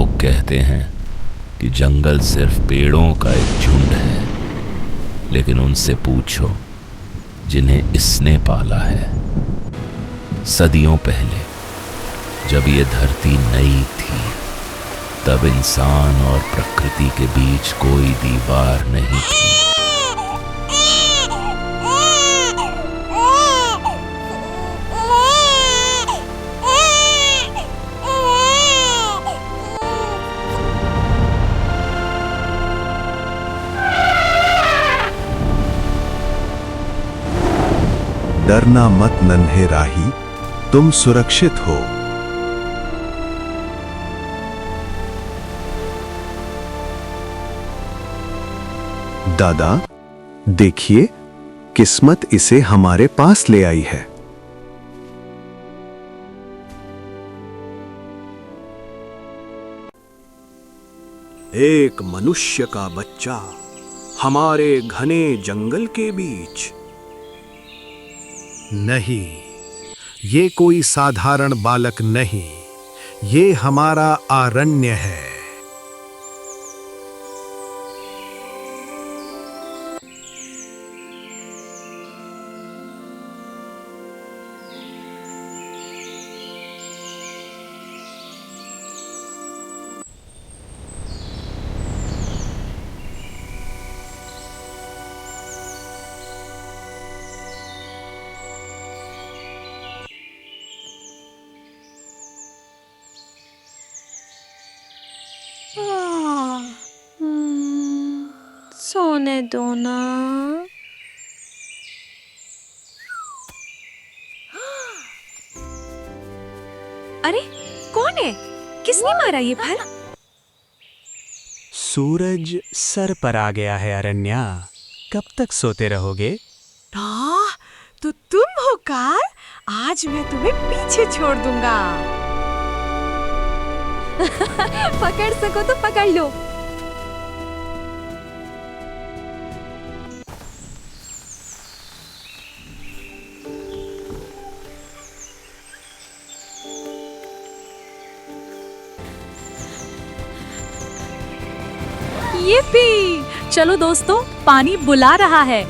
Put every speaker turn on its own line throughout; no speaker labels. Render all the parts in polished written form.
लोग कहते हैं कि जंगल सिर्फ पेड़ों का एक झुंड है, लेकिन उनसे पूछो जिन्हें इसने पाला है। सदियों पहले जब ये धरती नई थी, तब इंसान और प्रकृति के बीच कोई दीवार नहीं थी।
डरना मत नन्हे राही, तुम सुरक्षित हो। दादा, देखिए, किस्मत इसे हमारे पास ले आई है।
एक मनुष्य का बच्चा हमारे घने जंगल के बीच।
नहीं, ये कोई साधारण बालक नहीं, ये हमारा आरण्य है।
सोने दो ना।
अरे कौन है? किसने मारा ये फल?
सूरज सर पर आ गया है अरण्या, कब तक सोते रहोगे?
तो तुम हो काल? आज मैं तुम्हें पीछे छोड़ दूंगा।
पकड़ सको तो पकड़ लो।
yippee! चलो दोस्तों, पानी बुला रहा है।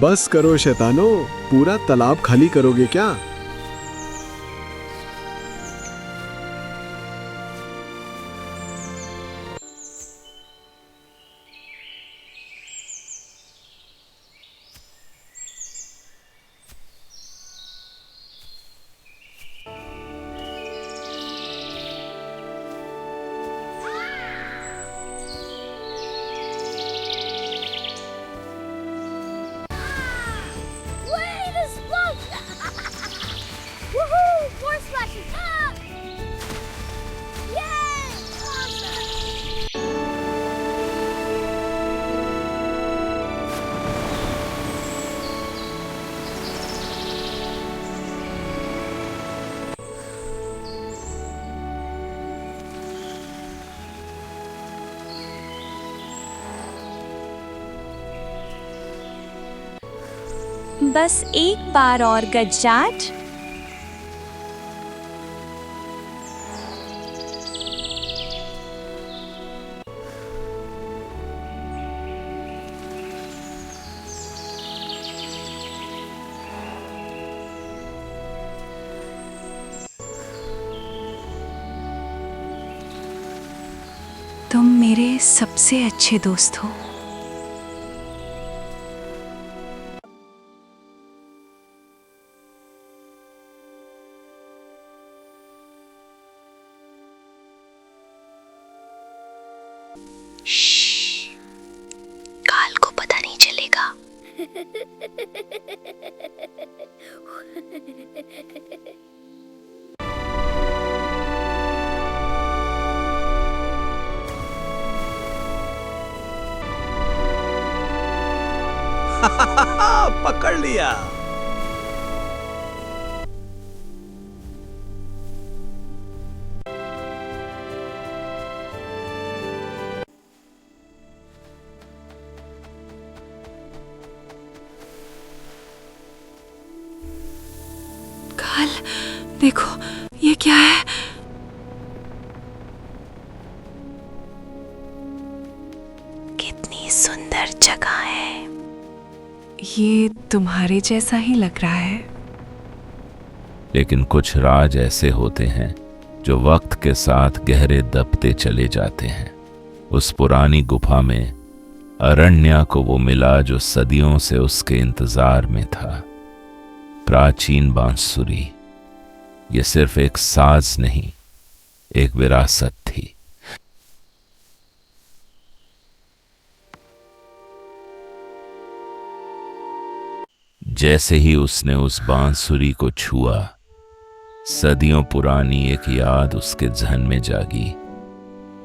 बस करो शैतानो, पूरा तालाब खाली करोगे क्या?
बस एक बार और गज्जाट।
तुम मेरे सबसे अच्छे दोस्त हो।
काल को पता नहीं चलेगा।
पकड़ लिया।
काल, देखो ये क्या है?
कितनी सुंदर जगह है।
ये तुम्हारे जैसा ही लग रहा है।
लेकिन कुछ राज ऐसे होते हैं जो वक्त के साथ गहरे दबते चले जाते हैं। उस पुरानी गुफा में अरण्या को वो मिला जो सदियों से उसके इंतजार में था। प्राचीन बांसुरी। ये सिर्फ एक साज नहीं, एक विरासत थी। जैसे ही उसने उस बांसुरी को छुआ, सदियों पुरानी एक याद उसके जहन में जागी।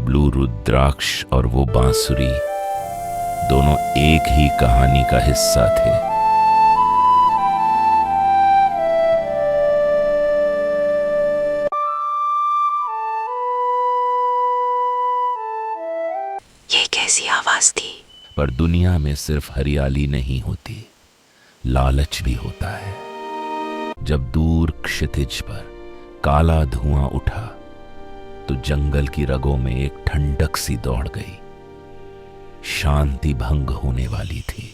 ब्लू रुद्राक्ष और वो बांसुरी दोनों एक ही कहानी का हिस्सा थे।
ये कैसी आवाज थी?
पर दुनिया में सिर्फ हरियाली नहीं होती, लालच भी होता है। जब दूर क्षितिज पर काला धुआं उठा तो जंगल की रगों में एक ठंडक सी दौड़ गई। शांति भंग होने वाली थी।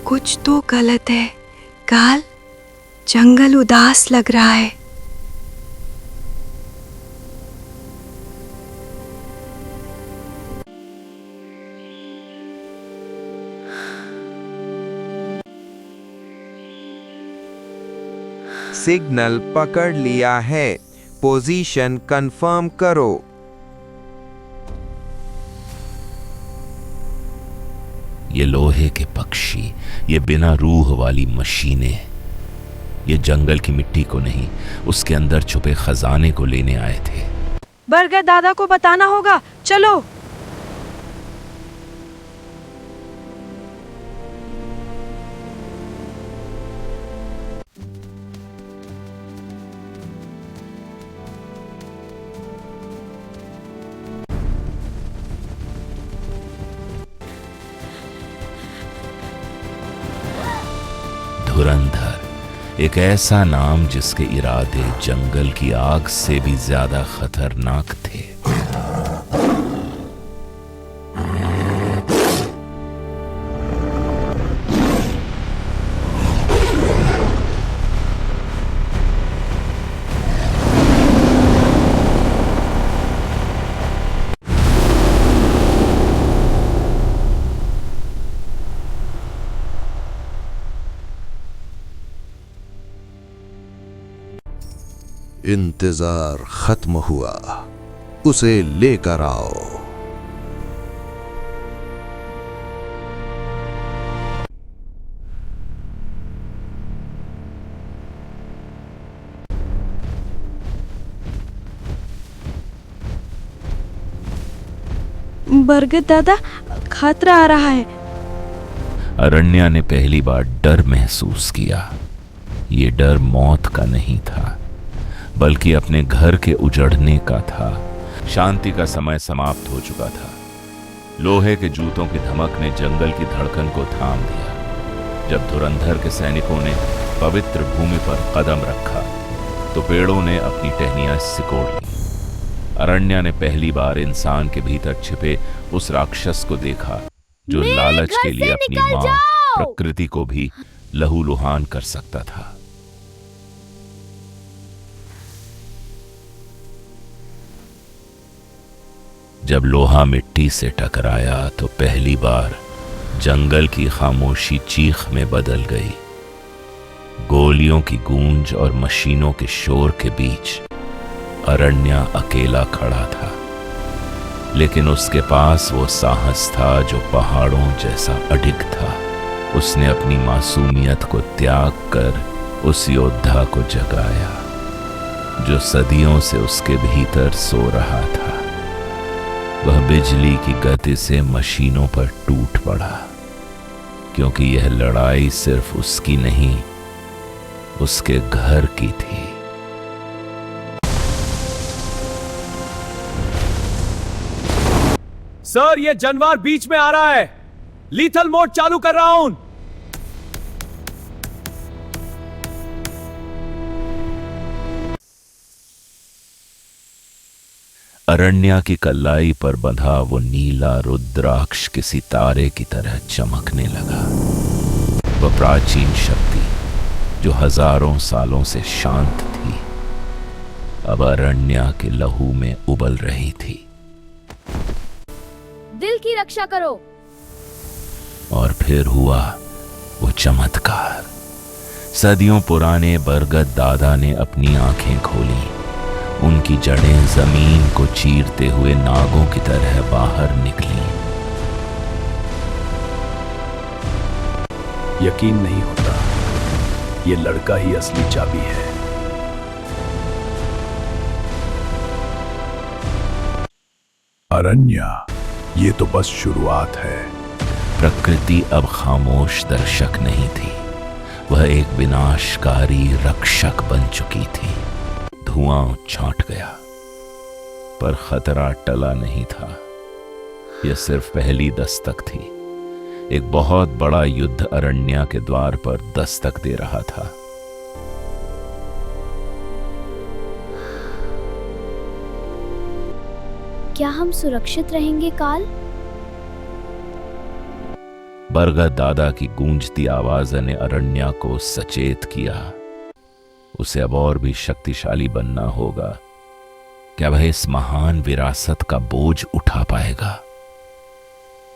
कुछ तो गलत है काल, जंगल उदास लग रहा है।
सिग्नल पकड़ लिया है, पोजीशन कंफर्म करो।
ये लोहे के पक्षी, ये बिना रूह वाली मशीनें, ये जंगल की मिट्टी को नहीं, उसके अंदर छुपे खजाने को लेने आए थे।
बरगद दादा को बताना होगा, चलो।
धुरंधर, एक ऐसा नाम जिसके इरादे जंगल की आग से भी ज्यादा खतरनाक थे।
इंतजार खत्म हुआ, उसे लेकर आओ।
बरगद दादा, खतरा आ रहा है।
अरण्या ने पहली बार डर महसूस किया। ये डर मौत का नहीं था, बल्कि अपने घर के उजड़ने का था। शांति का समय समाप्त हो चुका था। लोहे के जूतों की धमक ने जंगल की धड़कन को थाम दिया। जब धुरंधर के सैनिकों ने पवित्र भूमि पर कदम रखा तो पेड़ों ने अपनी टहनियां सिकोड़ ली। अरण्या ने पहली बार इंसान के भीतर छिपे उस राक्षस को देखा जो लालच के लिए अपनी मां प्रकृति को भी लहूलुहान कर सकता था। जब लोहा मिट्टी से टकराया तो पहली बार जंगल की खामोशी चीख में बदल गई। गोलियों की गूंज और मशीनों के शोर के बीच अरण्या अकेला खड़ा था। लेकिन उसके पास वो साहस था जो पहाड़ों जैसा अडिग था। उसने अपनी मासूमियत को त्याग कर उस योद्धा को जगाया जो सदियों से उसके भीतर सो रहा था। वह बिजली की गति से मशीनों पर टूट पड़ा, क्योंकि यह लड़ाई सिर्फ उसकी नहीं, उसके घर की थी।
सर, ये जानवर बीच में आ रहा है। लीथल मोड चालू कर रहा हूं।
अरण्या की कलाई पर बंधा वो नीला रुद्राक्ष किसी तारे की तरह चमकने लगा। वह प्राचीन शक्ति जो हजारों सालों से शांत थी, अब अरण्या के लहू में उबल रही थी।
दिल की रक्षा करो।
और फिर हुआ वो चमत्कार। सदियों पुराने बरगद दादा ने अपनी आंखें खोली। उनकी जड़ें जमीन को चीरते हुए नागों की तरह बाहर निकली।
यकीन नहीं होता, ये लड़का ही असली चाबी है।
अरण्या, ये तो बस शुरुआत है।
प्रकृति अब खामोश दर्शक नहीं थी, वह एक विनाशकारी रक्षक बन चुकी थी। धुआं छाट गया, पर खतरा टला नहीं था। यह सिर्फ पहली दस्तक थी। एक बहुत बड़ा युद्ध अरण्या के द्वार पर दस्तक दे रहा था।
क्या हम सुरक्षित रहेंगे काल?
बरगद दादा की गूंजती आवाज ने अरण्या को सचेत किया। उसे अब और भी शक्तिशाली बनना होगा। क्या वह इस महान विरासत का बोझ उठा पाएगा?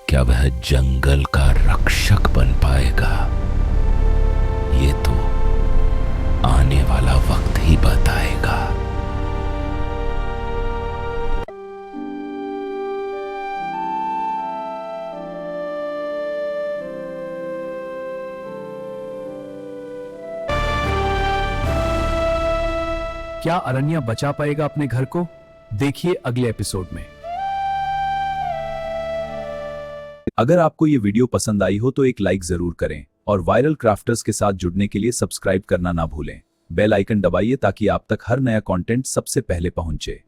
क्या वह जंगल का रक्षक बन पाएगा? ये तो आने वाला वक्त ही बताएगा।
क्या अरण्या बचा पाएगा अपने घर को? देखिए अगले एपिसोड में। अगर आपको ये वीडियो पसंद आई हो तो एक लाइक जरूर करें और वायरल क्राफ्टर्स के साथ जुड़ने के लिए सब्सक्राइब करना ना भूलें। बेल आइकन दबाइए ताकि आप तक हर नया कंटेंट सबसे पहले पहुंचे।